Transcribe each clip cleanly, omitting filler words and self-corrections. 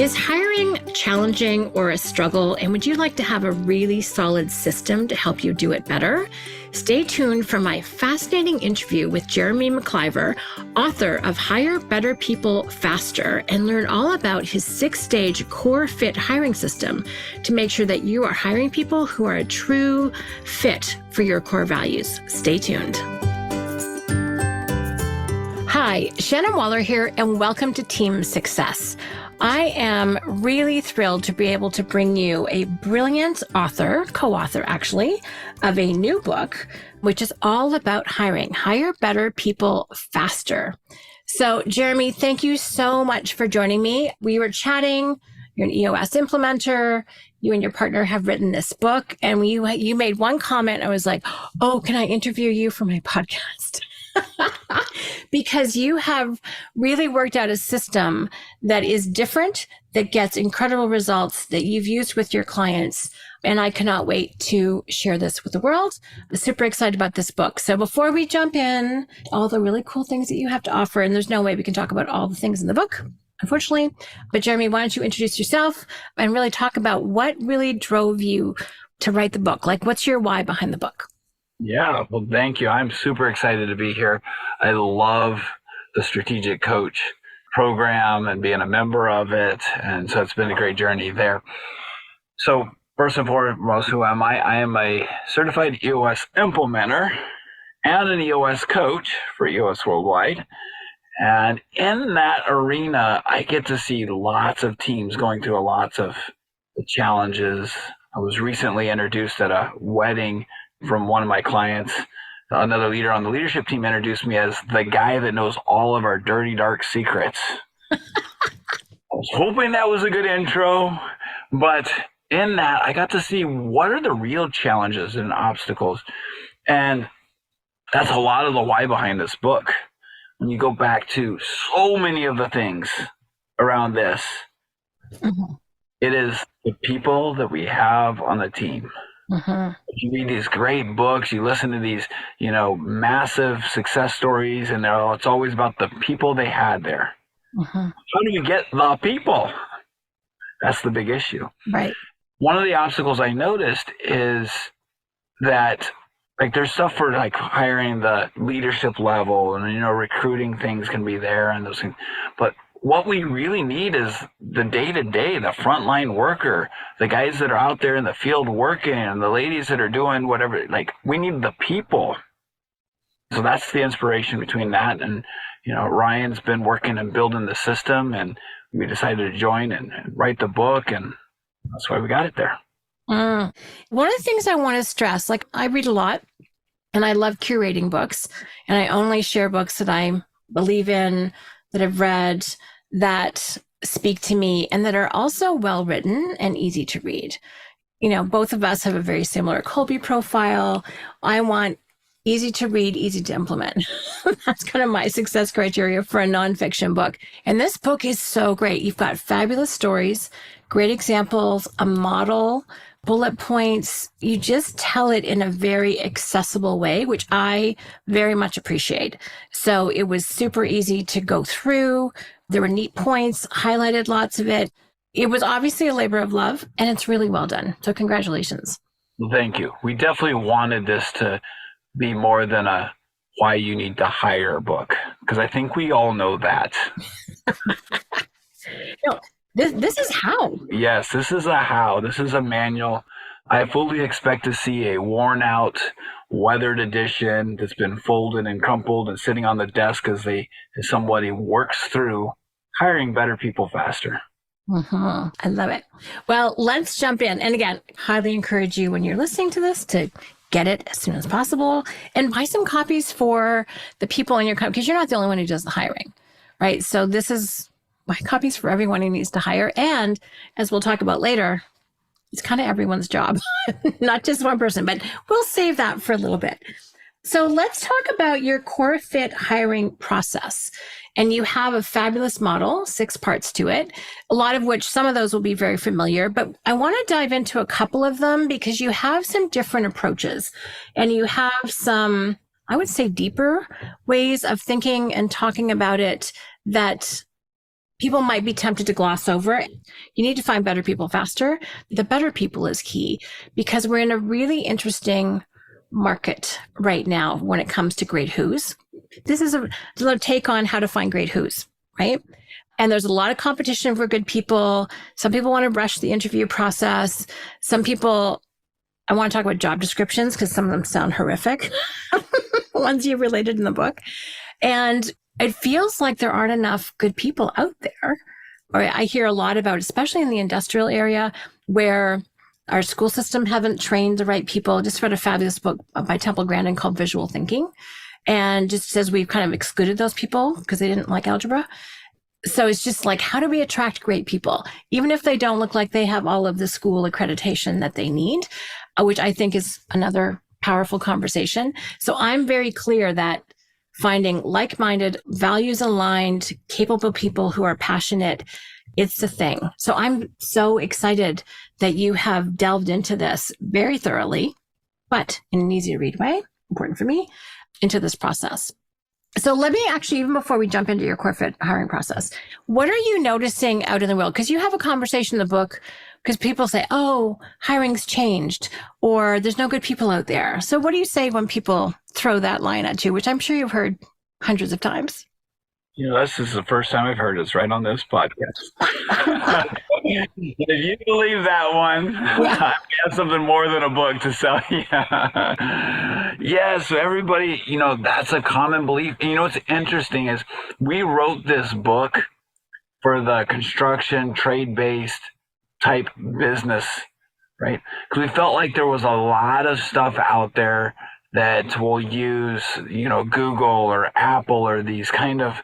Is hiring challenging or a struggle, and would you like to have a really solid system to help you do it better? Stay tuned for my fascinating interview with Jeremy Macliver, author of Hire Better People Faster, and learn all about his 6-stage core fit hiring system to make sure that you are hiring people who are a true fit for your core values. Stay tuned. Hi, Shannon Waller here, and welcome to Team Success. I am really thrilled to be able to bring you a brilliant author, co-author actually, of a new book, which is all about hiring. Hire better people faster. So, Jeremy, thank you so much for joining me. We were chatting. You're an EOS implementer. You and your partner have written this book, and you made one comment. I was like, oh, can I interview you for my podcast? Because you have really worked out a system that is different, that gets incredible results that you've used with your clients. And I cannot wait to share this with the world. I'm super excited about this book. So before we jump in, all the really cool things that you have to offer, and there's no way we can talk about all the things in the book, unfortunately. But Jeremy, why don't you introduce yourself and really talk about what really drove you to write the book? Like, what's your why behind the book? Yeah, well, thank you. I'm super excited to be here. I love the Strategic Coach program and being a member of it. And so it's been a great journey there. So first and foremost, who am I? I am a certified EOS implementer and an EOS coach for EOS Worldwide. And in that arena, I get to see lots of teams going through lots of challenges. I was recently introduced at a wedding from one of my clients. Another leader on the leadership team introduced me as the guy that knows all of our dirty, dark secrets. I was hoping that was a good intro, but in that, I got to see what are the real challenges and obstacles. And that's a lot of the why behind this book. When you go back to so many of the things around this, it is the people that we have on the team. You read these great books, you listen to these, massive success stories, and it's always about the people they had there. How do we get the people? That's the big issue. Right. One of the obstacles I noticed is that there's stuff for hiring the leadership level, and recruiting things can be there and those things. But what we really need is the day-to-day, the frontline worker, the guys that are out there in the field working, and the ladies that are doing whatever. We need the people. So that's the inspiration between that. And, Ryan's been working and building the system, and we decided to join and write the book, and that's why we got it there. One of the things I want to stress, I read a lot, and I love curating books, and I only share books that I believe in, that I've read, that speak to me, and that are also well written and easy to read. Both of us have a very similar Kolbe profile. I want easy to read, easy to implement. That's kind of my success criteria for a nonfiction book. And this book is so great. You've got fabulous stories, great examples, a model, bullet points. You just tell it in a very accessible way, which I very much appreciate. So it was super easy to go through. There were neat points, highlighted lots of it. It was obviously a labor of love, and it's really well done. So congratulations. Thank you. We definitely wanted this to be more than a why you need to hire book, because I think we all know that. No. This is how. Yes, this is a how. This is a manual. I fully expect to see a worn out, weathered edition that's been folded and crumpled and sitting on the desk as somebody works through hiring better people faster. I love it. Well, let's jump in. And again, highly encourage you when you're listening to this to get it as soon as possible and buy some copies for the people in your company, because you're not the only one who does the hiring, right? So this is buy copies for everyone who needs to hire. And as we'll talk about later, it's kind of everyone's job, not just one person, but we'll save that for a little bit. So let's talk about your core fit hiring process. And you have a fabulous model, 6 parts to it, a lot of which some of those will be very familiar, but I want to dive into a couple of them because you have some different approaches and you have some, I would say, deeper ways of thinking and talking about it that people might be tempted to gloss over. You need to find better people faster. The better people is key because we're in a really interesting market right now when it comes to great who's. This is a little take on how to find great who's, right? And there's a lot of competition for good people. Some people want to rush the interview process. Some people, I want to talk about job descriptions because some of them sound horrific. Ones you related in the book. And it feels like there aren't enough good people out there. Or I hear a lot about, especially in the industrial area, where our school system haven't trained the right people. I just read a fabulous book by Temple Grandin called Visual Thinking. And just says we've kind of excluded those people because they didn't like algebra. So it's just like, how do we attract great people? Even if they don't look like they have all of the school accreditation that they need, which I think is another powerful conversation. So I'm very clear that finding like-minded, values-aligned, capable people who are passionate, it's the thing. So I'm so excited that you have delved into this very thoroughly, but in an easy to read way, important for me, into this process. So let me actually, even before we jump into your corporate hiring process, what are you noticing out in the world? Because you have a conversation in the book, because people say, oh, hiring's changed, or there's no good people out there. So what do you say when people throw that line at you, which I'm sure you've heard hundreds of times? This is the first time I've heard it's right on this podcast. If you believe that one, I have something more than a book to sell you. Yeah, so everybody, that's a common belief. And what's interesting is we wrote this book for the construction, trade-based type business, right? Because we felt like there was a lot of stuff out there that will use, Google or Apple or these kind of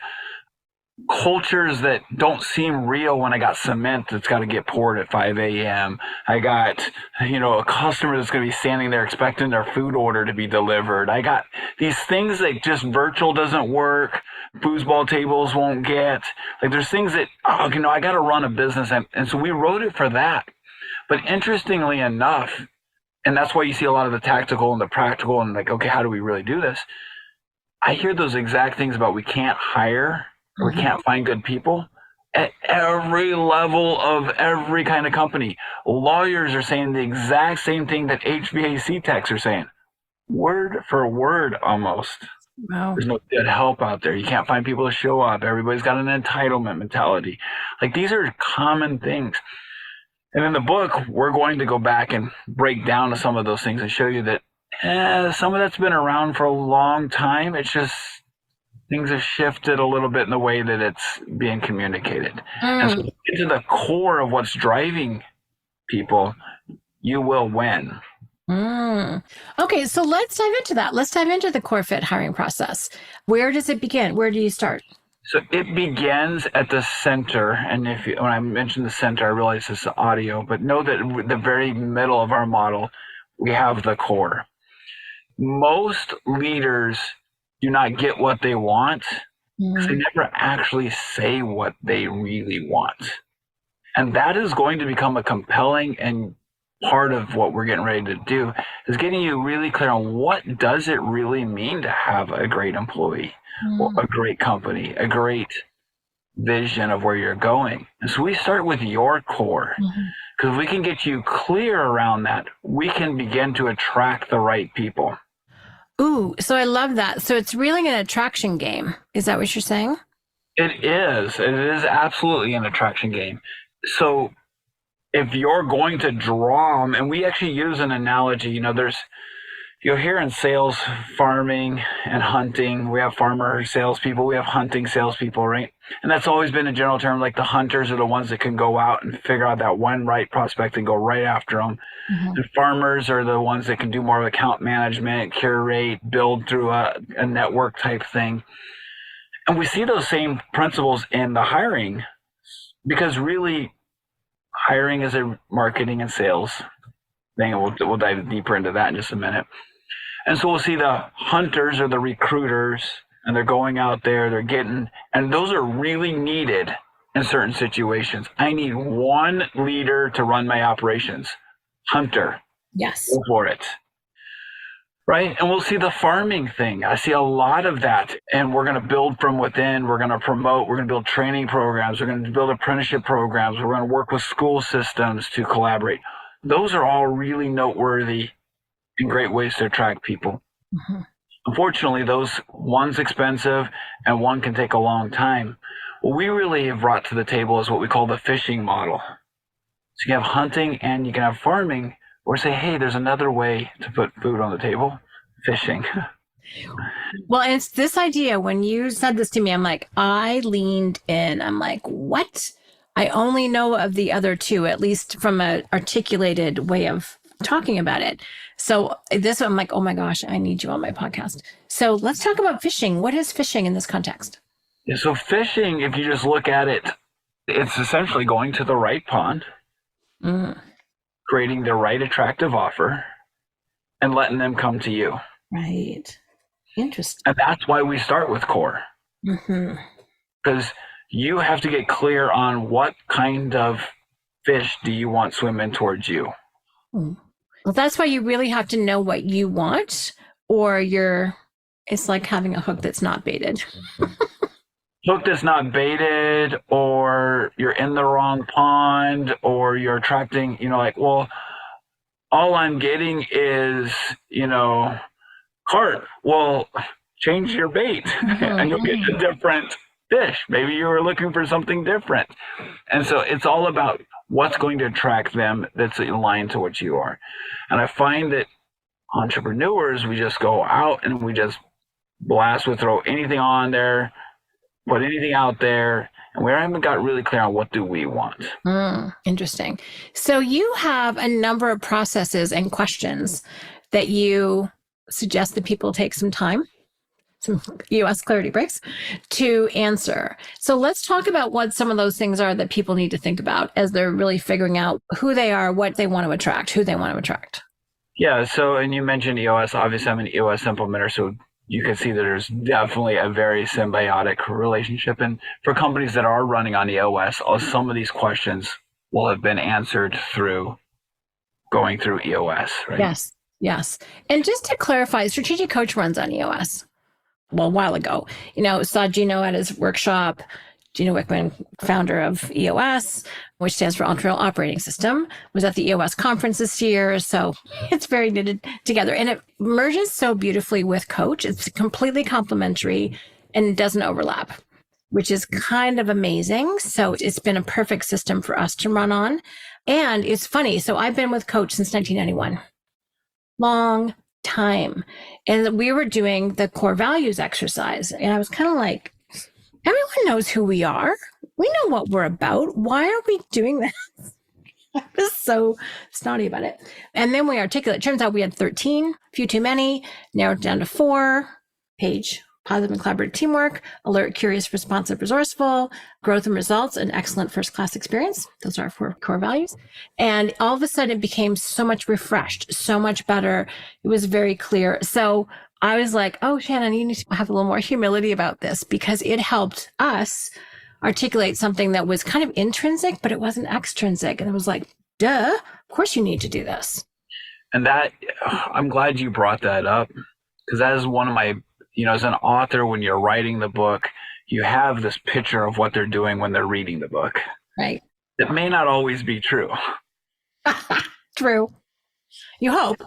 cultures that don't seem real when I got cement that's got to get poured at 5 a.m. I got, a customer that's going to be standing there expecting their food order to be delivered. I got these things that just virtual doesn't work. Foosball tables won't get. Like there's things that, I got to run a business. And so we wrote it for that. But interestingly enough, and that's why you see a lot of the tactical and the practical and like, okay, how do we really do this? I hear those exact things about we can't hire, or we can't find good people at every level of every kind of company. Lawyers are saying the exact same thing that HVAC techs are saying, word for word almost. Wow. There's no good help out there. You can't find people to show up. Everybody's got an entitlement mentality. Like these are common things. And in the book, we're going to go back and break down some of those things and show you that some of that's been around for a long time. It's just things have shifted a little bit in the way that it's being communicated. And so to get to the core of what's driving people, you will win. Okay, so let's dive into that. Let's dive into the core fit hiring process. Where does it begin? Where do you start? So it begins at the center. And when I mention the center, I realize it's the audio, but know that the very middle of our model, we have the core. Most leaders do not get what they want because they never actually say what they really want. And that is going to become a compelling and part of what we're getting ready to do is getting you really clear on what does it really mean to have a great employee, or a great company, a great vision of where you're going. And so we start with your core because if we can get you clear around that, we can begin to attract the right people. Ooh, so I love that. So it's really an attraction game. Is that what you're saying? It is. It is absolutely an attraction game. So if you're going to draw them, and we actually use an analogy, you'll hear in sales, farming and hunting, we have farmer salespeople, we have hunting salespeople, right? And that's always been a general term, like the hunters are the ones that can go out and figure out that one right prospect and go right after them. And farmers are the ones that can do more of account management, curate, build through a network type thing. And we see those same principles in the hiring because really hiring is a marketing and sales thing. And we'll dive deeper into that in just a minute. And so we'll see the hunters or the recruiters, and they're going out there, they're getting, and those are really needed in certain situations. I need one leader to run my operations. Hunter. Yes. Go for it. Right. And we'll see the farming thing. I see a lot of that. And we're going to build from within. We're going to promote. We're going to build training programs. We're going to build apprenticeship programs. We're going to work with school systems to collaborate. Those are all really noteworthy and great ways to attract people. Mm-hmm. Unfortunately, one's expensive and one can take a long time. What we really have brought to the table is what we call the fishing model. So you can have hunting and you can have farming, or say, hey, there's another way to put food on the table, fishing. Well, and it's this idea, when you said this to me, I'm like, I leaned in. I'm like, what? I only know of the other two, at least from an articulated way of talking about it. So this, I'm like, oh my gosh, I need you on my podcast. So let's talk about fishing. What is fishing in this context? Yeah, so fishing, if you just look at it, it's essentially going to the right pond, creating the right attractive offer, and letting them come to you. Right. Interesting. And that's why we start with core. Because you have to get clear on what kind of fish do you want swimming towards you. Well, that's why you really have to know what you want, or it's like having a hook that's not baited. Hook that's not baited, or you're in the wrong pond, or you're attracting, like, well, all I'm getting is, carp. Well, change your bait and you'll get a different fish. Maybe you were looking for something different. And so it's all about what's going to attract them that's aligned to what you are. And I find that entrepreneurs, we just go out and we just blast, we throw anything on there, put anything out there, and we haven't got really clear on what do we want. Interesting. So you have a number of processes and questions that you suggest that people take some time, some EOS clarity breaks, to answer. So let's talk about what some of those things are that people need to think about as they're really figuring out who they are, what they want to attract, who they want to attract. Yeah. So, and you mentioned EOS. Obviously, I'm an EOS implementer, so you can see that there's definitely a very symbiotic relationship. And for companies that are running on EOS, some of these questions will have been answered through going through EOS, right? Yes. And just to clarify, Strategic Coach runs on EOS. Well, a while ago, saw Gino at his workshop. Gino Wickman, founder of EOS, which stands for Entrepreneurial Operating System, was at the EOS conference this year. So it's very knitted together, and it merges so beautifully with Coach. It's completely complementary and doesn't overlap, which is kind of amazing. So it's been a perfect system for us to run on. And it's funny. So I've been with Coach since 1991. Long time. And we were doing the core values exercise. And I was kind of like, everyone knows who we are. We know what we're about. Why are we doing this? I was so snotty about it. And then we articulate. Turns out we had 13, few too many, narrowed down to 4. Page, positive and collaborative teamwork, alert, curious, responsive, resourceful, growth and results, and excellent first-class experience. Those are our 4 core values. And all of a sudden it became so much refreshed, so much better. It was very clear. So I was like, oh, Shannon, you need to have a little more humility about this, because it helped us articulate something that was kind of intrinsic, but it wasn't extrinsic. And it was like, duh, of course you need to do this. And that, I'm glad you brought that up, because that is one of my, as an author, when you're writing the book, you have this picture of what they're doing when they're reading the book. Right. It may not always be true. True. You hope.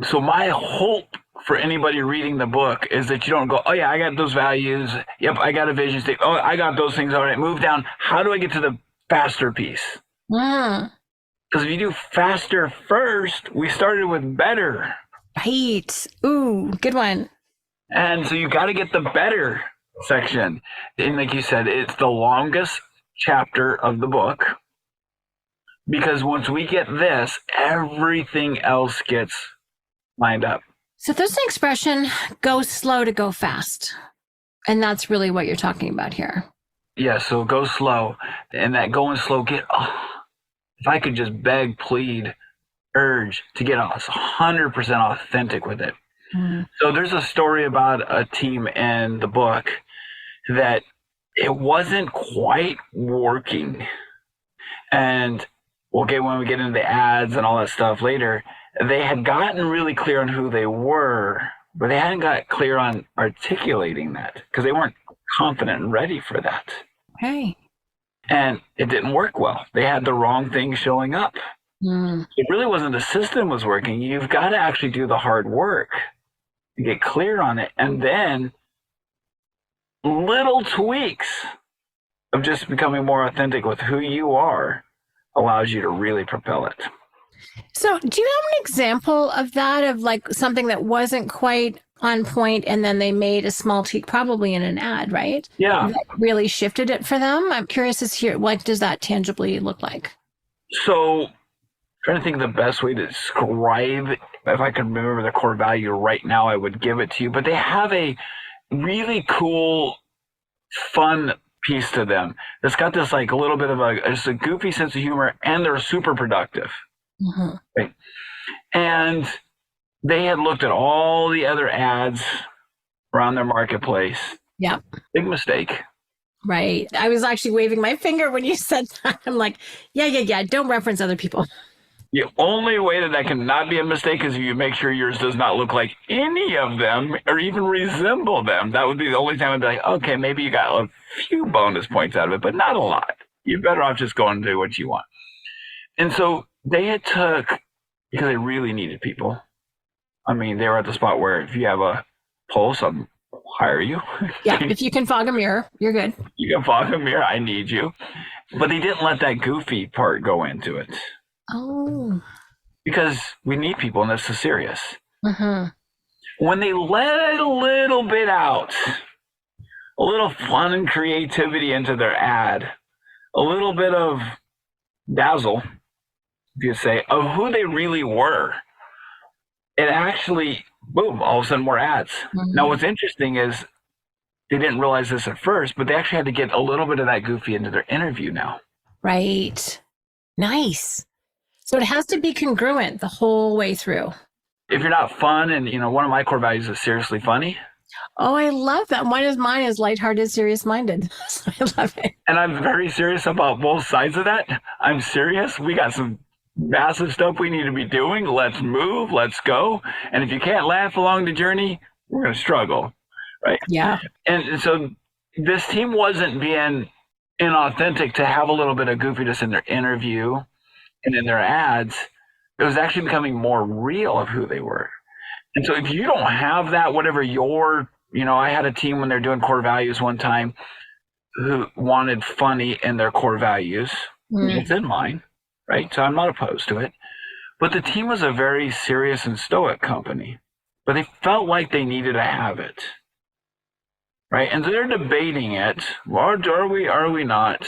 So my hope for anybody reading the book is that you don't go, oh yeah, I got those values. Yep, I got a vision statement. Oh, I got those things. All right, move down. How do I get to the faster piece? Because if you do faster first, we started with better. Right. Ooh, good one. And so you got to get the better section. And like you said, it's the longest chapter of the book, because once we get this, everything else gets lined up. So there's an expression, go slow to go fast. And that's really what you're talking about here. Yeah, so go slow. And that going slow, if I could just beg, plead, urge to get us 100% authentic with it. So there's a story about a team in the book that it wasn't quite working. And we'll get when we get into the ads and all that stuff later. They had gotten really clear on who they were, but they hadn't got clear on articulating that because they weren't confident and ready for that. Hey. And it didn't work well. They had the wrong things showing up. Mm. It really wasn't the system was working. You've got to actually do the hard work to get clear on it. And then little tweaks of just becoming more authentic with who you are allows you to really propel it. So do you have an example of that, of like something that wasn't quite on point and then they made a small tweak, probably in an ad, right? Yeah. That really shifted it for them? I'm curious to hear, what does that tangibly look like? So trying to think of the best way to describe, if I could remember the core value right now, I would give it to you. But they have a really cool, fun piece to them that's got this like a little bit of just a goofy sense of humor, and they're super productive. Mm-hmm. Right? And they had looked at all the other ads around their marketplace. Yeah. Big mistake. Right. I was actually waving my finger when you said that. I'm like, yeah. Don't reference other people. The only way that cannot be a mistake is if you make sure yours does not look like any of them or even resemble them. That would be the only time I'd be like, okay, maybe you got a few bonus points out of it, but not a lot. You're better off just going to do what you want. And so they had took, because they really needed people. I mean, they were at the spot where if you have a pulse, I'll hire you. Yeah, if you can fog a mirror, you're good. You can fog a mirror, I need you. But they didn't let that goofy part go into it. Oh. Because we need people, and this is serious. Mm-hmm. When they let a little bit out, a little fun and creativity into their ad, a little bit of dazzle, if you say, of who they really were, it actually, boom, all of a sudden more ads. Mm-hmm. Now, what's interesting is they didn't realize this at first, but they actually had to get a little bit of that goofy into their interview now. Right. Nice. So it has to be congruent the whole way through. If you're not fun, and one of my core values is seriously funny. Oh, I love that. Mine is lighthearted, serious-minded. So I love it. And I'm very serious about both sides of that. I'm serious. We got some massive stuff we need to be doing. Let's move. Let's go. And if you can't laugh along the journey, we're going to struggle, right? Yeah. And so this team wasn't being inauthentic to have a little bit of goofiness in their interview and in their ads. It was actually becoming more real of who they were. And so if you don't have that, whatever your, I had a team when they're doing core values one time who wanted funny in their core values. It's in mine, right? So I'm not opposed to it. But the team was a very serious and stoic company, but they felt like they needed to have it, right? And so they're debating it. Well, are we not?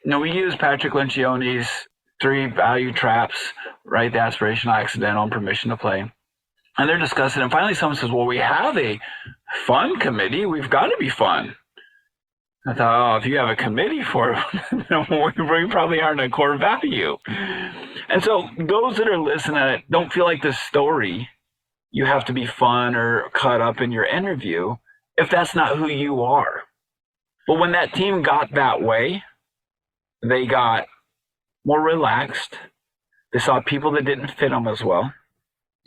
We use Patrick Lencioni's 3 value traps, right? The aspirational, accidental, and permission to play. And they're discussing, and finally someone says, well, we have a fun committee. We've got to be fun. I thought, if you have a committee for it, we probably aren't a core value. And so those that are listening at it don't feel like the story, you have to be fun or caught up in your interview if that's not who you are. But when that team got that way, they got more relaxed. They saw people that didn't fit them as well.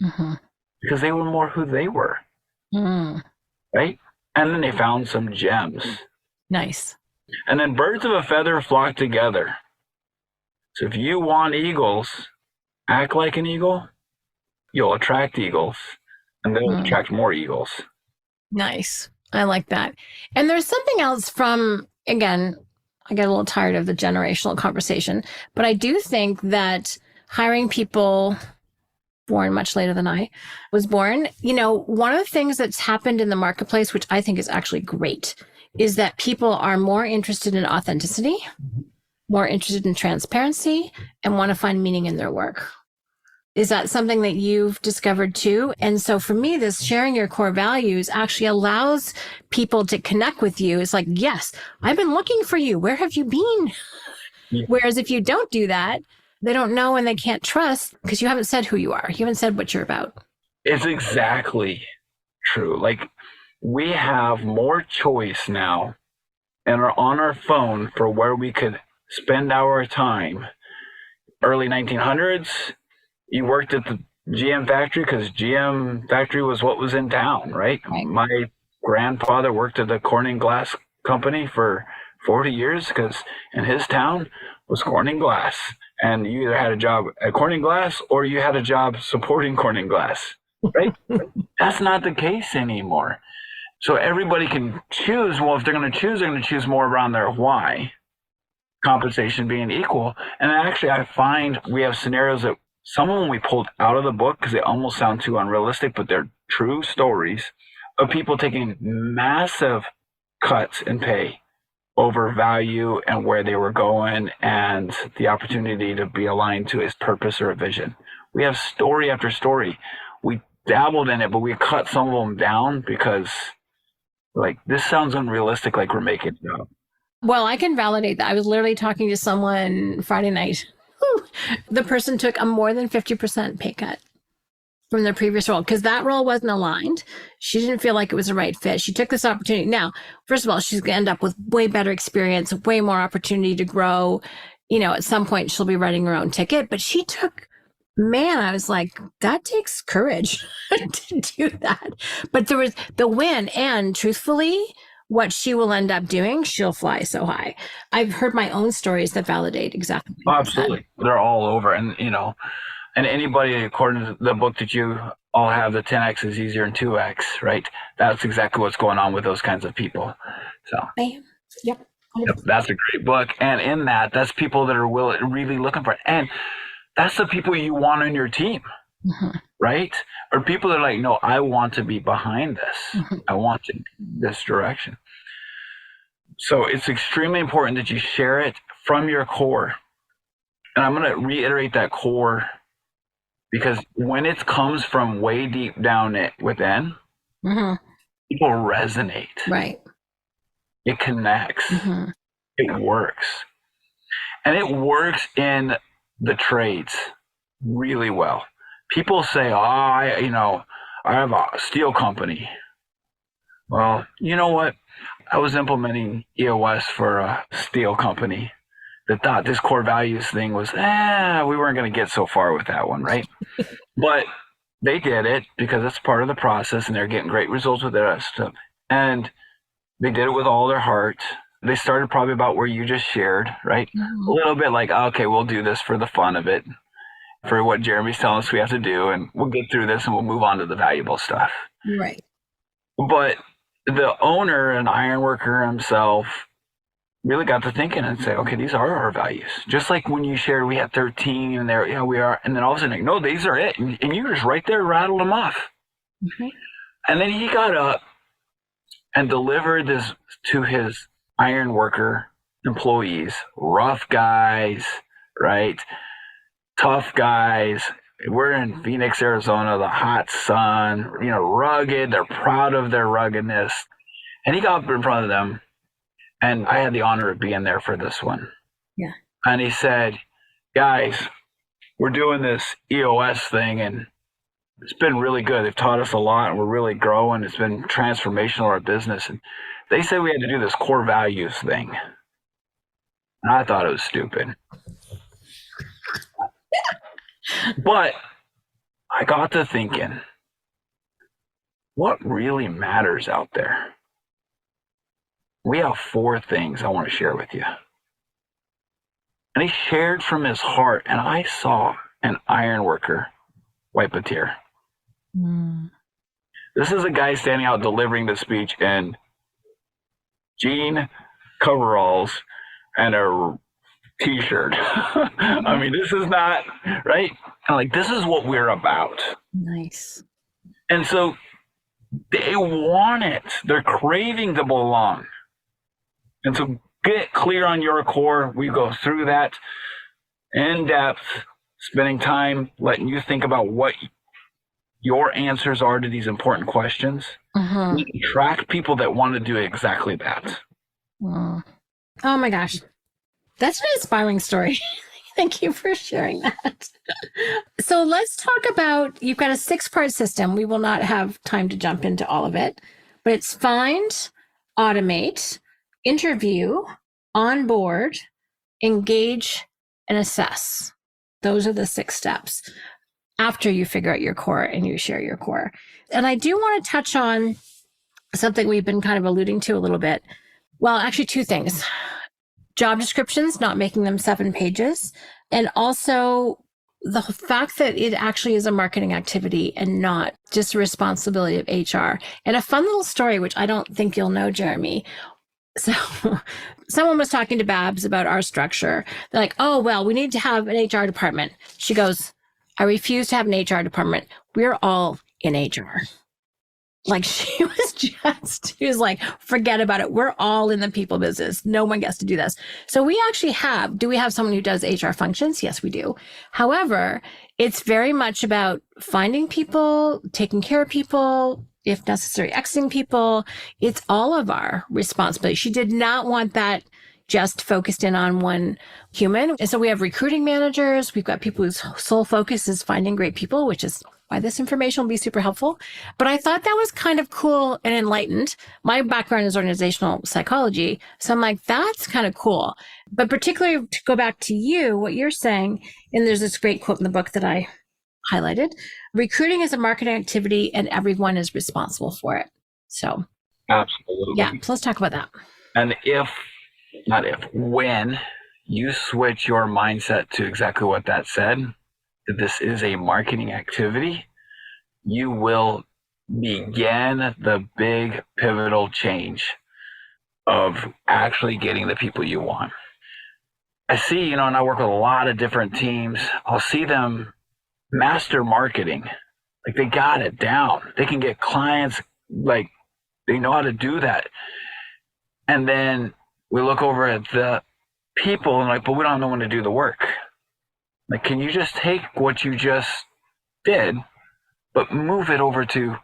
Mm-hmm. Because they were more who they were. Right? And then they found some gems. Nice. And then birds of a feather flock together. So if you want eagles, act like an eagle, you'll attract eagles, and they'll attract more eagles. Nice. I like that. And there's something else from, again, I get a little tired of the generational conversation, but I do think that hiring people born much later than I was born, one of the things that's happened in the marketplace, which I think is actually great, is that people are more interested in authenticity, more interested in transparency, and want to find meaning in their work. Is that something that you've discovered too? And so for me, this sharing your core values actually allows people to connect with you. It's like, yes, I've been looking for you. Where have you been? Yeah. Whereas if you don't do that, they don't know and they can't trust because you haven't said who you are. You haven't said what you're about. It's exactly true. Like, we have more choice now and are on our phone for where we could spend our time. Early 1900s, you worked at the GM factory because GM factory was what was in town, right? Right. My grandfather worked at the Corning Glass company for 40 years because in his town was Corning Glass. And you either had a job at Corning Glass or you had a job supporting Corning Glass, right? That's not the case anymore. So everybody can choose. Well, if they're going to choose, they're going to choose more around their why, compensation being equal. And actually, I find we have scenarios that some of them we pulled out of the book because they almost sound too unrealistic, but they're true stories of people taking massive cuts in pay over value and where they were going and the opportunity to be aligned to his purpose or a vision. We have story after story. We dabbled in it, but we cut some of them down because like this sounds unrealistic, like we're making it up. Well, I can validate that. I was literally talking to someone Friday night. The person took a more than 50% pay cut from their previous role because that role wasn't aligned. She didn't feel like it was the right fit. She took this opportunity. Now, first of all, she's going to end up with way better experience, way more opportunity to grow. You know, at some point she'll be writing her own ticket, but she took, man, I was like, that takes courage to do that. But there was the win. And truthfully, what she will end up doing, she'll fly so high. I've heard my own stories that validate exactly what you said. Absolutely. They're all over. And, and anybody, according to the book that you all have, the 10X is easier than 2X, right? That's exactly what's going on with those kinds of people. So, Bam. Yep. that's a great book. And in that, that's people that are really looking for it. And that's the people you want on your team, right? Or people that are like, no, I want to be behind this. I want to this direction. So it's extremely important that you share it from your core. And I'm going to reiterate that core because when it comes from way deep down within, people resonate. Right. It connects. It works. And it works in the trades really well. People say, I have a steel company. Well, you know what? I was implementing EOS for a steel company that thought this core values thing was, we weren't going to get so far with that one, right? But they did it because it's part of the process and they're getting great results with their stuff. And they did it with all their heart. They started probably about where you just shared, right? A little bit like, okay, we'll do this for the fun of it, for what Jeremy's telling us we have to do, and we'll get through this and we'll move on to the valuable stuff. Right. But the owner and ironworker himself really got to thinking and say, okay, these are our values. Just like when you shared we had 13 and there, yeah, we are. And then all of a sudden, like, no, these are it. And you just right there rattled them off. And then he got up and delivered this to his ironworker employees, rough guys, right? Tough guys. We're in Phoenix, Arizona, the hot sun, rugged. They're proud of their ruggedness. And he got up in front of them, and I had the honor of being there for this one. Yeah. And he said, guys, we're doing this EOS thing, and it's been really good. They've taught us a lot, and we're really growing. It's been transformational, our business. And they said we had to do this core values thing. And I thought it was stupid. But I got to thinking, what really matters out there? We have 4 things I want to share with you. And he shared from his heart, and I saw an ironworker wipe a tear. This is a guy standing out delivering the speech in jean coveralls and a t-shirt. I mean, this is not right. And like, this is what we're about. Nice. And so they want it. They're craving to belong. And so get clear on your core. We go through that in depth, spending time letting you think about what your answers are to these important questions. We can track people that want to do exactly that. Oh my gosh. That's an inspiring story. Thank you for sharing that. So let's talk about, you've got a 6-part system. We will not have time to jump into all of it, but it's find, automate, interview, onboard, engage, and assess. Those are the 6 steps. after you figure out your core and you share your core. And I do want to touch on something we've been kind of alluding to a little bit. Well, actually, two things. Job descriptions, not making them 7 pages, and also the fact that it actually is a marketing activity and not just a responsibility of HR. And a fun little story, which I don't think you'll know, Jeremy. So someone was talking to Babs about our structure. They're like, oh, well, we need to have an HR department. She goes, I refuse to have an HR department. We're all in HR. Like she was like, forget about it. We're all in the people business. No one gets to do this. So we actually do we have someone who does HR functions? Yes, we do. However, it's very much about finding people, taking care of people, if necessary, exiting people. It's all of our responsibility. She did not want that just focused in on one human. And so we have recruiting managers. We've got people whose sole focus is finding great people, which is why this information will be super helpful. But I thought that was kind of cool and enlightened. My background is organizational psychology. So I'm like, that's kind of cool. But particularly to go back to you, what you're saying, and there's this great quote in the book that I highlighted, recruiting is a marketing activity and everyone is responsible for it. So Absolutely. yeah, so let's talk about that. And when you switch your mindset to exactly what that said, that this is a marketing activity, you will begin the big pivotal change of actually getting the people you want. I see, and I work with a lot of different teams. I'll see them master marketing. Like they got it down. They can get clients, like they know how to do that. And then we look over at the people and like, but we don't know when to do the work. Like, can you just take what you just did, but move it over to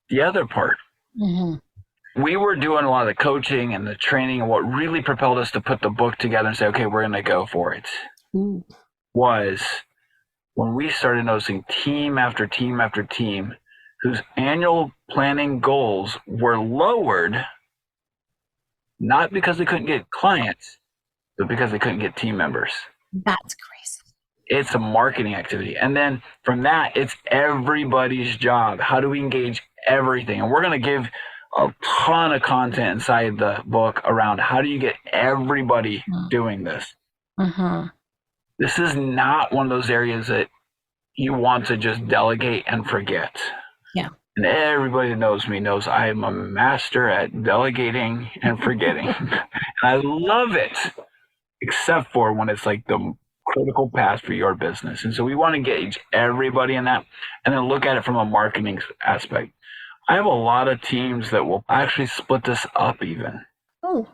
the other part? Mm-hmm. We were doing a lot of the coaching and the training, and what really propelled us to put the book together and say, okay, we're going to go for it, was when we started noticing team after team after team whose annual planning goals were lowered, not because they couldn't get clients, but because they couldn't get team members. That's crazy. It's a marketing activity. And then from that, it's everybody's job. How do we engage everything? And we're going to give a ton of content inside the book around how do you get everybody doing this. Mm-hmm. This is not one of those areas that you want to just delegate and forget. Yeah. And everybody that knows me knows I am a master at delegating and forgetting. And I love it, except for when it's like the critical path for your business. And so we want to engage everybody in that and then look at it from a marketing aspect. I have a lot of teams that will actually split this up even. Oh.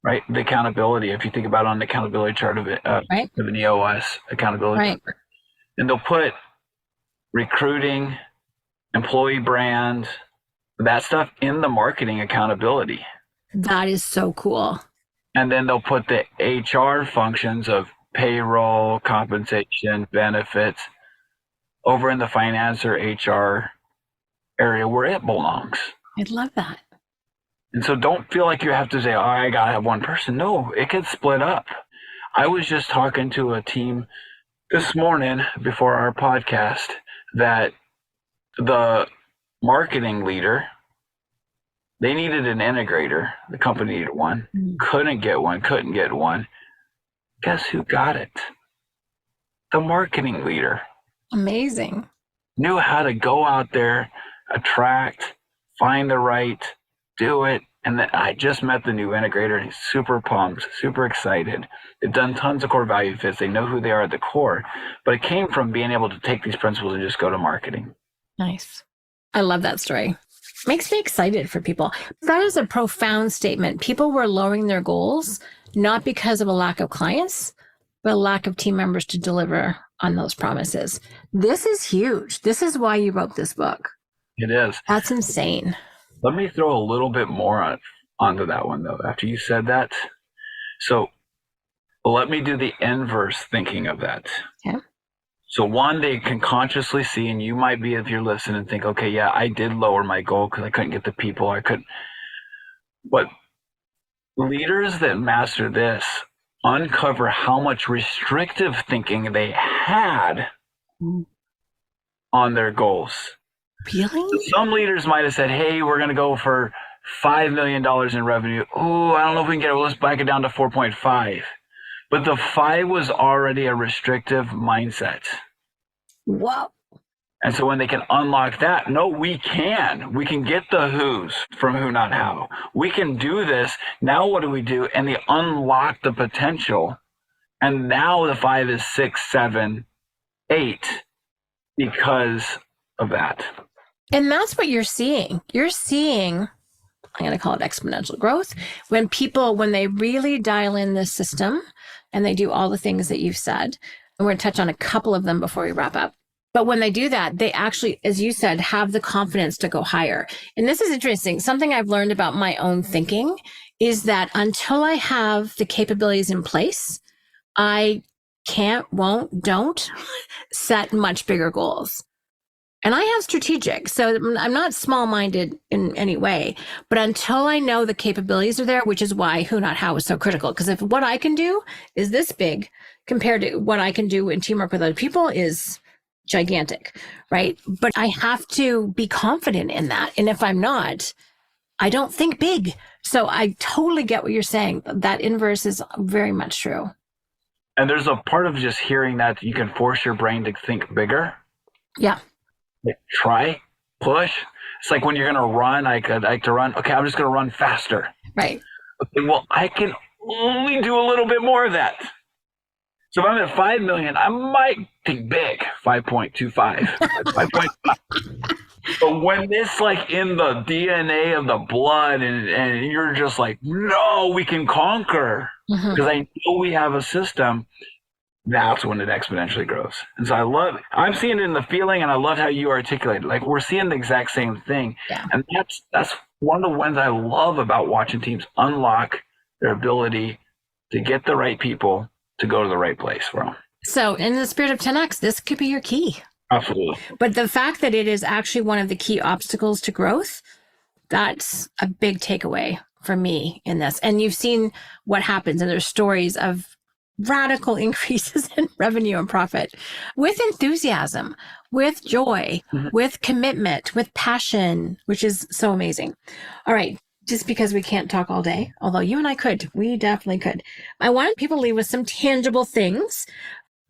Right? The accountability, if you think about it on the accountability chart of it, right, of an EOS accountability. Right. Chart. And they'll put recruiting, employee brand, that stuff in the marketing accountability. That is so cool. And then they'll put the HR functions of payroll, compensation, benefits over in the finance or HR area where it belongs. I love that. And so don't feel like you have to say, oh, I got to have one person. No, it gets split up. I was just talking to a team this morning before our podcast that the marketing leader, they needed an integrator. The company needed one. Couldn't get one. Guess who got it? The marketing leader. Amazing. Knew how to go out there, attract, find the right, do it. And then I just met the new integrator and he's super pumped, super excited. They've done tons of core value fits. They know who they are at the core, but it came from being able to take these principles and just go to marketing. Nice. I love that story. Makes me excited for people. That is a profound statement. People were lowering their goals, not because of a lack of clients, but a lack of team members to deliver on those promises. This is huge. This is why you wrote this book. It is. That's insane. Let me throw a little bit more onto that one, though, after you said that. So let me do the inverse thinking of that. Okay. So one, they can consciously see, and you might be, if you're listening, and think, okay, yeah, I did lower my goal because I couldn't get the people. But leaders that master this uncover how much restrictive thinking they had on their goals. Really? Some leaders might have said, hey, we're going to go for $5 million in revenue. Oh, I don't know if we can get it. Well, let's back it down to 4.5. But the 5 was already a restrictive mindset. Whoa. And so when they can unlock that, no, we can. We can get the who's from who, not how. We can do this. Now what do we do? And they unlock the potential. And now the 5 is 6, 7, 8 because of that. And that's what you're seeing. You're seeing, I'm going to call it exponential growth, when they really dial in this system and they do all the things that you've said. And we're going to touch on a couple of them before we wrap up. But when they do that, they actually, as you said, have the confidence to go higher. And this is interesting. Something I've learned about my own thinking is that until I have the capabilities in place, I don't set much bigger goals. And I have strategic, so I'm not small-minded in any way. But until I know the capabilities are there, which is why who, not how is so critical. Because if what I can do is this big compared to what I can do in teamwork with other people is gigantic, right? But I have to be confident in that. And if I'm not, I don't think big. So I totally get what you're saying. That inverse is very much true. And there's a part of just hearing that you can force your brain to think bigger. Yeah. Like, try, push. It's like when you're going to run, I like to run. Okay, I'm just going to run faster. Right. Okay, well, I can only do a little bit more of that. So if I'm at 5 million, I might think big, 5.25, 5.5. But when it's like in the DNA of the blood and you're just like, no, we can conquer because I know we have a system, that's when it exponentially grows. And so I'm seeing it in the feeling, and I love how you articulate it. Like, we're seeing the exact same thing. Yeah. And that's one of the ones I love about watching teams unlock their ability to get the right people to go to the right place from. So in the spirit of 10X, this could be your key. Absolutely. But the fact that it is actually one of the key obstacles to growth, that's a big takeaway for me in this. And you've seen what happens, and there's stories of radical increases in revenue and profit with enthusiasm, with joy, with commitment, with passion, which is so amazing. All right. Just because we can't talk all day, although you and I could, we definitely could. I wanted people to leave with some tangible things.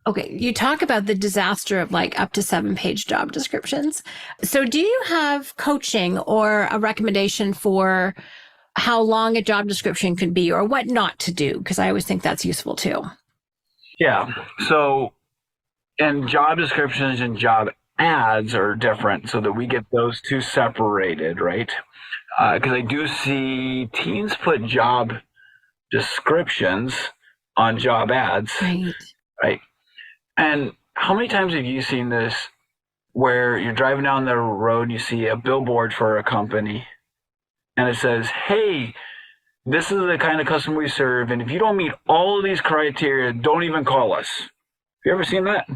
Okay, you talk about the disaster of like up to 7-page job descriptions. So do you have coaching or a recommendation for how long a job description could be or what not to do? Because I always think that's useful too. Yeah. So, and job descriptions and job ads are different so that we get those two separated, right? Because I do see teams put job descriptions on job ads. Right. And how many times have you seen this where you're driving down the road and you see a billboard for a company and it says, hey, this is the kind of customer we serve, and if you don't meet all of these criteria, don't even call us. Have you ever seen that?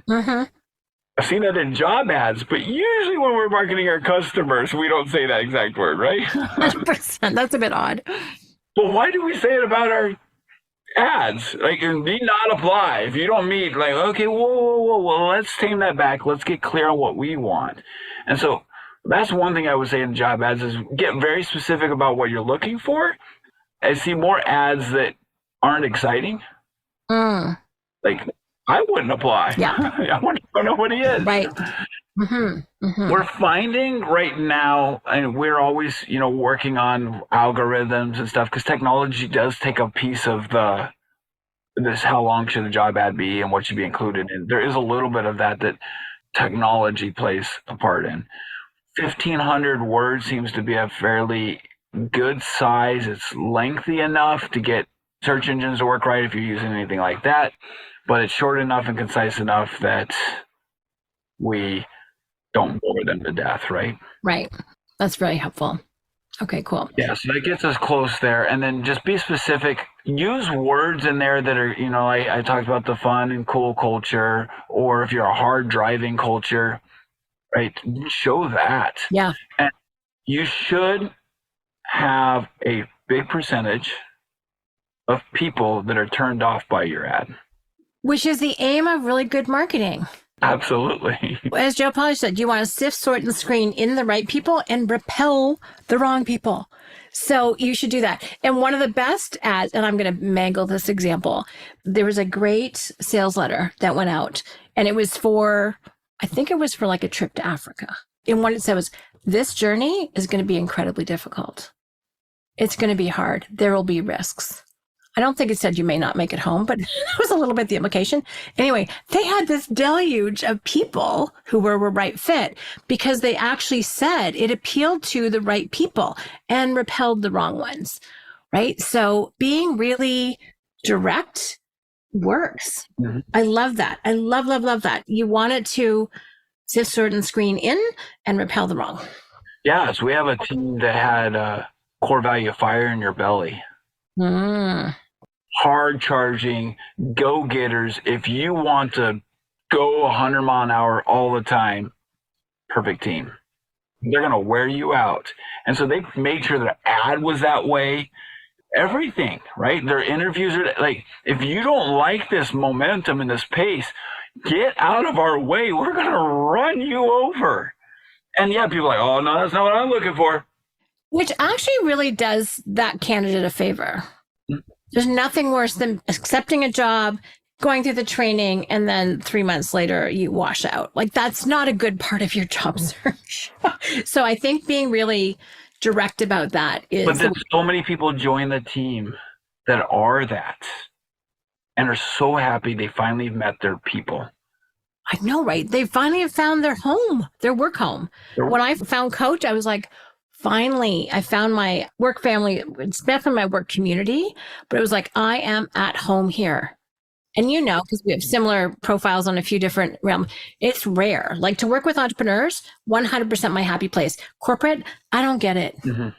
I've seen that in job ads, but usually when we're marketing our customers, we don't say that exact word, right? 100%. That's a bit odd. But why do we say it about our ads? Like, need not apply. If you don't meet, like, okay, whoa, let's tame that back. Let's get clear on what we want. And so that's one thing I would say in job ads is get very specific about what you're looking for. I see more ads that aren't exciting. Like, I wouldn't apply. Yeah. I want to know what he is. Right. We're finding right now, and we're always, working on algorithms and stuff because technology does take a piece of this. How long should a job ad be and what should be included in? There is a little bit of that technology plays a part in. 1,500 words seems to be a fairly good size. It's lengthy enough to get search engines to work right if you're using anything like that, but it's short enough and concise enough that we don't bore them to death, right? Right. That's very helpful. Okay, cool. Yeah, so that gets us close there. And then just be specific. Use words in there that are, I talked about the fun and cool culture, or if you're a hard driving culture, right? Show that. Yeah. And you should have a big percentage of people that are turned off by your ad. Which is the aim of really good marketing. Absolutely. As Joe Polish said, you want to sift, sort, and screen in the right people and repel the wrong people. So you should do that. And one of the best ads, and I'm going to mangle this example, there was a great sales letter that went out, and it was for, I think it was for like a trip to Africa. And what it said was, this journey is going to be incredibly difficult. It's going to be hard. There will be risks. I don't think it said you may not make it home, but that was a little bit the implication. Anyway, they had this deluge of people who were a right fit because they actually said it appealed to the right people and repelled the wrong ones, right? So being really direct works. Mm-hmm. I love that. I love that. You want it to sift, sort, and screen in and repel the wrong. Yeah, so we have a team that had a core value of fire in your belly. Hard charging, go-getters. If you want to go 100 mile an hour all the time, perfect team. They're going to wear you out. And so they made sure their ad was that way. Everything, right? Their interviews are like, if you don't like this momentum and this pace, get out of our way. We're going to run you over. And yeah, people are like, oh, no, that's not what I'm looking for. Which actually really does that candidate a favor. There's nothing worse than accepting a job, going through the training, and then 3 months later you wash out. Like, that's not a good part of your job search. So I think being really direct about that is... But then so many people join the team that are that and are so happy they finally met their people. I know, right? They finally have found their home, their work home. When I found Coach, I was like, finally, I found my work family. It's definitely my work community, but it was like, I am at home here. And you know, because we have similar profiles on a few different realms, it's rare. Like to work with entrepreneurs, 100% my happy place. Corporate, I don't get it. Mm-hmm.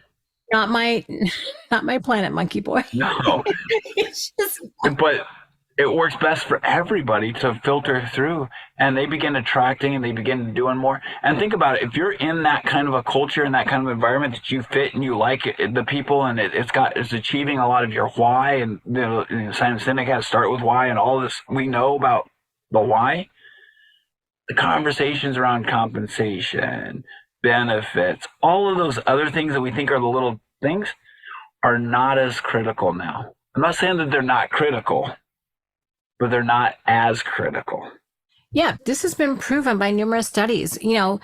Not my planet, monkey boy. No. But it works best for everybody to filter through, and they begin attracting and they begin doing more. And think about it, if you're in that kind of a culture and that kind of environment that you fit and you like it, the people, and it's achieving a lot of your why, and Simon Sinek has to start with why, and all this we know about the why. The conversations around compensation, benefits, all of those other things that we think are the little things are not as critical now. I'm not saying that they're not critical, but they're not as critical. Yeah, this has been proven by numerous studies. You know,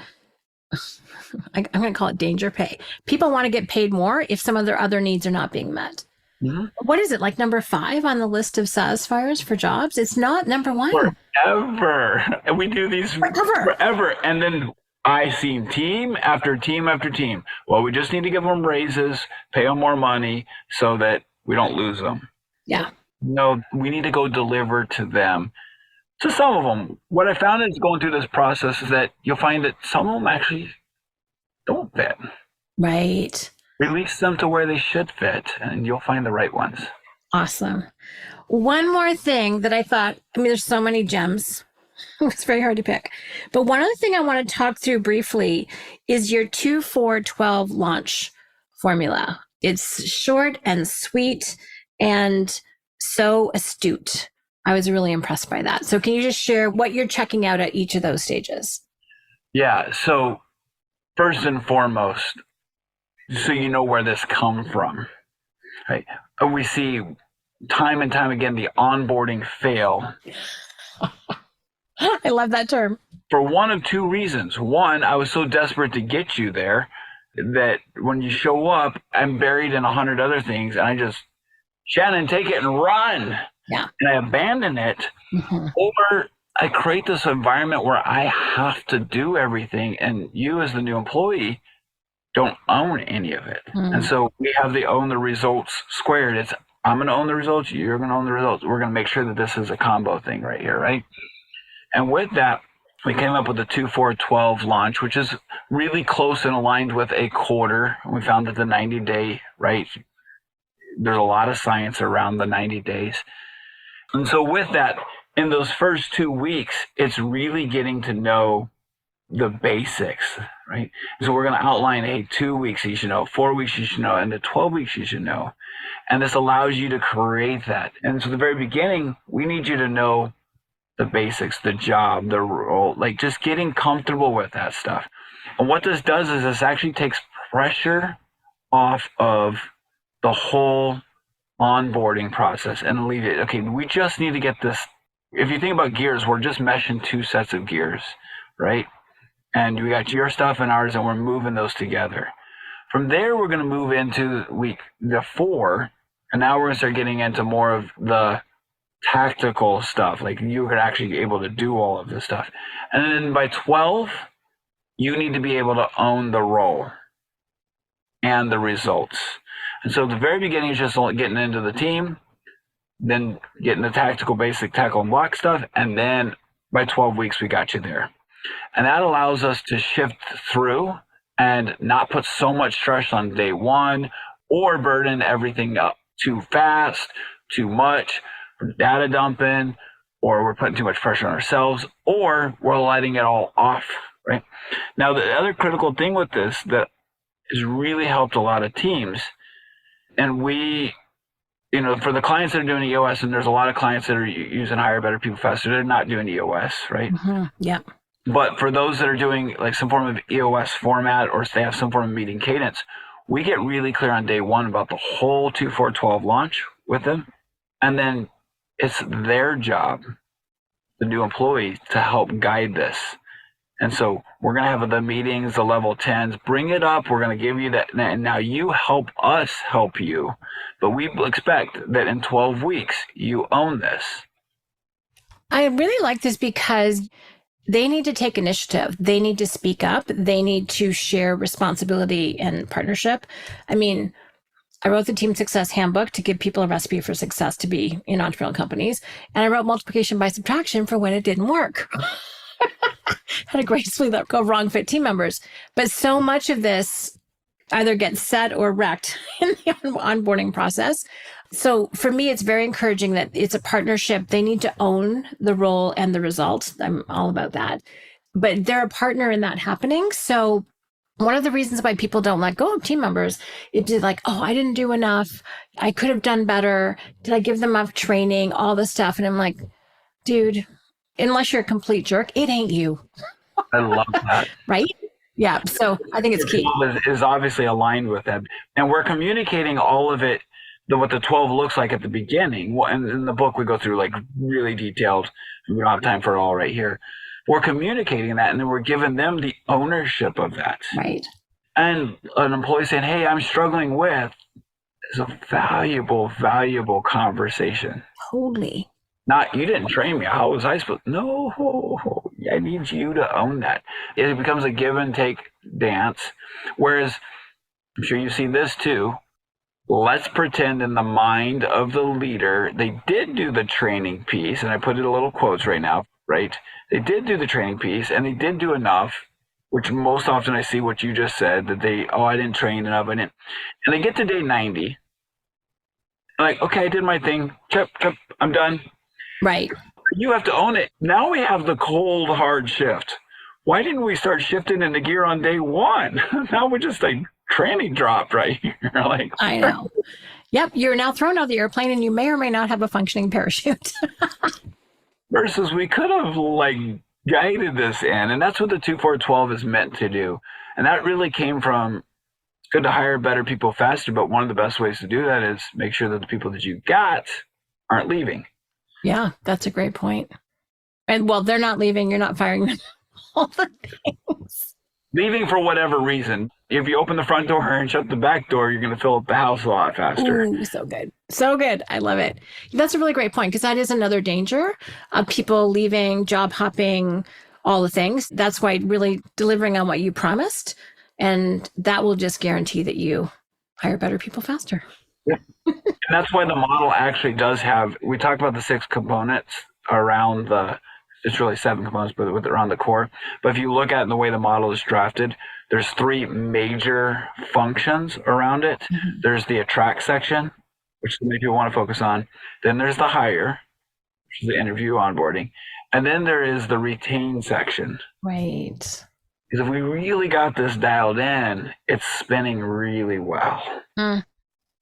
I'm going to call it danger pay. People want to get paid more if some of their other needs are not being met. Mm-hmm. What is it, like number 5 on the list of satisfiers for jobs? It's not number 1. Forever. And we do these forever. And then I see team after team after team. Well, we just need to give them raises, pay them more money so that we don't lose them. Yeah. No, we need to go deliver to them. To some of them, what I found is going through this process is that you'll find that some of them actually don't fit. Right. Release them to where they should fit, and you'll find the right ones. Awesome. One more thing that I thought, there's so many gems. It's very hard to pick. But one other thing I want to talk through briefly is your 2-4-12 launch formula. It's short and sweet and so astute. I was really impressed by that. So can you just share what you're checking out at each of those stages? Yeah. So first and foremost, so you know where this come from, right? We see time and time again, the onboarding fail. I love that term. For one of 2 reasons. One, I was so desperate to get you there that when you show up, I'm buried in 100 other things, and I just, Shannon, take it and run. Yeah. And I abandon it. Mm-hmm. Or I create this environment where I have to do everything, and you as the new employee don't own any of it. Mm-hmm. And so we have the own the results squared. It's I'm going to own the results, you're going to own the results. We're going to make sure that this is a combo thing right here, right? And with that, we came up with the 2-4-12 launch, which is really close and aligned with a quarter. We found that the 90-day, right, there's a lot of science around the 90 days. And so with that, in those first 2 weeks, it's really getting to know the basics, right? So we're going to outline, hey, 2 weeks you should know, 4 weeks you should know, and the 12 weeks you should know. And this allows you to create that. And so at the very beginning, we need you to know the basics, the job, the role, like just getting comfortable with that stuff. And what this does is this actually takes pressure off of the whole onboarding process and alleviate. Okay, we just need to get this. If you think about gears, we're just meshing two sets of gears, right? And we got your stuff and ours, and we're moving those together. From there, we're going to move into week 4, and now we're going to start getting into more of the tactical stuff. Like you are actually be able to do all of this stuff. And then by 12, you need to be able to own the role and the results. And so the very beginning is just getting into the team, then getting the tactical, basic tackle and block stuff. And then by 12 weeks, we got you there. And that allows us to shift through and not put so much stress on day 1 or burden everything up too fast, too much, data dumping, or we're putting too much pressure on ourselves, or we're letting it all off, right? Now, the other critical thing with this that has really helped a lot of teams, and we, for the clients that are doing EOS, and there's a lot of clients that are using Hire Better People Faster, they're not doing EOS, right? Mm-hmm. Yeah. But for those that are doing like some form of EOS format, or they have some form of meeting cadence, we get really clear on day 1 about the whole 2-4-12 launch with them. And then it's their job, the new employee, to help guide this. And so we're going to have the meetings, the level 10s, bring it up. We're going to give you that. And now you help us help you. But we expect that in 12 weeks, you own this. I really like this because they need to take initiative. They need to speak up. They need to share responsibility and partnership. I mean, I wrote the Team Success Handbook to give people a recipe for success to be in entrepreneurial companies. And I wrote multiplication by subtraction for when it didn't work. Had to gracefully let go of wrong fit team members. But so much of this either gets set or wrecked in the onboarding process. So for me, it's very encouraging that it's a partnership. They need to own the role and the results. I'm all about that. But they're a partner in that happening. So one of the reasons why people don't let go of team members is like, oh, I didn't do enough. I could have done better. Did I give them enough training? All this stuff. And I'm like, dude, unless you're a complete jerk, it ain't you. I love that. Right? Yeah. So I think it's key. Is obviously aligned with that. And we're communicating all of it, what the 12 looks like at the beginning. And in the book, we go through like really detailed. We don't have time for it all right here. We're communicating that, and then we're giving them the ownership of that. Right. And an employee saying, hey, I'm struggling with, is a valuable, valuable conversation. Totally. Not, you didn't train me. How was I supposed to? No, I need you to own that. It becomes a give and take dance. Whereas, I'm sure you've seen this too. Let's pretend in the mind of the leader, they did do the training piece, and I put it in little quotes right now, right? They did do the training piece, and they did do enough, which most often I see what you just said, that I didn't train enough, I didn't. And they get to day 90, like, okay, I did my thing, chip, I'm done. Right. You have to own it. Now we have the cold, hard shift. Why didn't we start shifting into gear on day 1? Now we're just like training dropped right here. Like, I know. Yep. You're now thrown out of the airplane and you may or may not have a functioning parachute. Versus we could have like guided this in. And that's what the 2-4-12 is meant to do. And that really came from, it's good to hire better people faster. But one of the best ways to do that is make sure that the people that you got aren't leaving. Yeah, that's a great point. And well, they're not leaving. You're not firing them. All the things. Leaving for whatever reason. If you open the front door and shut the back door, you're going to fill up the house a lot faster. Ooh, so good. So good. I love it. That's a really great point, because that is another danger of people leaving, job hopping, all the things. That's why really delivering on what you promised. And that will just guarantee that you hire better people faster. Yeah. And that's why the model actually does have, we talked about the 6 components around it's really 7 components, but around the core. But if you look at the way the model is drafted, there's 3 major functions around it. Mm-hmm. There's the attract section, which many people want to focus on. Then there's the hire, which is the interview onboarding. And then there is the retain section. Right. Because if we really got this dialed in, it's spinning really well. Mm.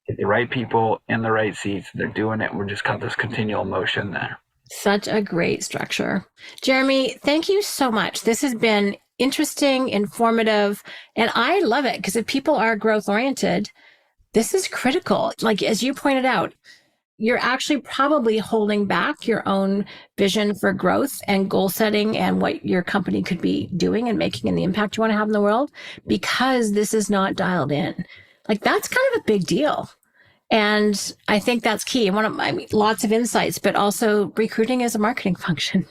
Get the right people in the right seats. They're doing it. We're just got this continual motion there. Such a great structure. Jeremy, thank you so much. This has been interesting, informative, and I love it because if people are growth oriented, this is critical. Like, as you pointed out, you're actually probably holding back your own vision for growth and goal setting and what your company could be doing and making and the impact you want to have in the world because this is not dialed in. Like, that's kind of a big deal. And I think that's key. Lots of insights, but also recruiting is a marketing function.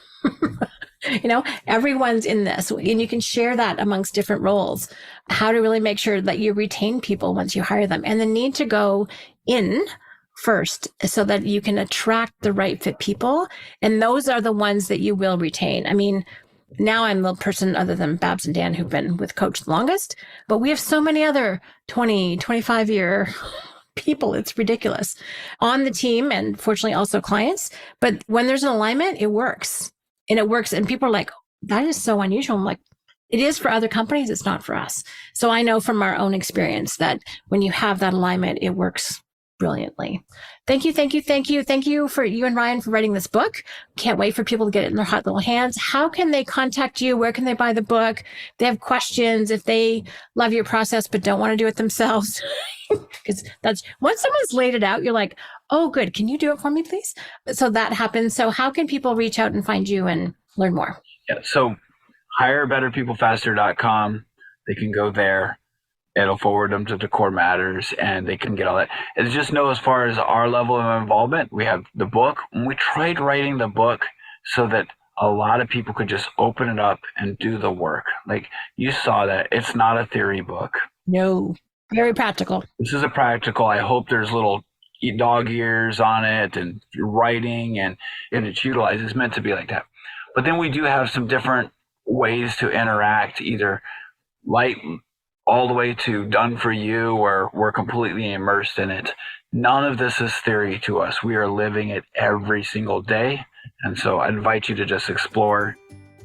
Everyone's in this and you can share that amongst different roles, how to really make sure that you retain people once you hire them and the need to go in first so that you can attract the right fit people. And those are the ones that you will retain. I mean, now I'm the person other than Babs and Dan who've been with Coach the longest, but we have so many other 20, 25-year people. It's ridiculous on the team and fortunately also clients. But when there's an alignment, it works. And it works. And people are like, that is so unusual. I'm like, it is for other companies. It's not for us. So I know from our own experience that when you have that alignment, it works brilliantly. Thank you. Thank you. Thank you. Thank you for you and Ryan for writing this book. Can't wait for people to get it in their hot little hands. How can they contact you? Where can they buy the book? If they have questions, if they love your process, but don't want to do it themselves. Because that's once someone's laid it out, you're like, oh, good. Can you do it for me, please? So that happens. So how can people reach out and find you and learn more? Yeah. So hirebetterpeoplefaster.com. They can go there. It'll forward them to the core matters and they can get all that. And just know as far as our level of involvement, we have the book. And we tried writing the book so that a lot of people could just open it up and do the work. Like you saw that it's not a theory book. No, very practical. This is a practical. I hope there's little dog ears on it and writing and it's utilized. It's meant to be like that. But then we do have some different ways to interact, either light all the way to done for you where we're completely immersed in it. None of this is theory to us. We are living it every single day. And so I invite you to just explore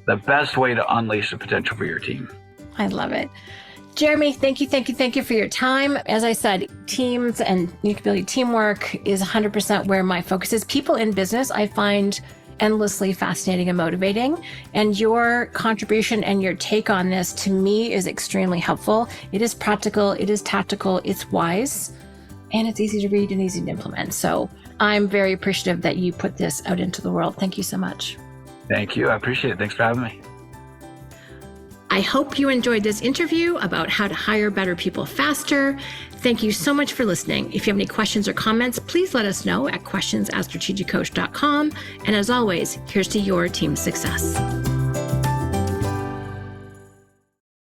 the best way to unleash the potential for your team. I love it. Jeremy, thank you, thank you, thank you for your time. As I said, teams and unique ability teamwork is 100% where my focus is. People in business, I find endlessly fascinating and motivating. And your contribution and your take on this to me is extremely helpful. It is practical, it is tactical, it's wise, and it's easy to read and easy to implement. So I'm very appreciative that you put this out into the world. Thank you so much. Thank you. I appreciate it. Thanks for having me. I hope you enjoyed this interview about how to hire better people faster. Thank you so much for listening. If you have any questions or comments, please let us know at questions@strategiccoach.com. And as always, here's to your team success.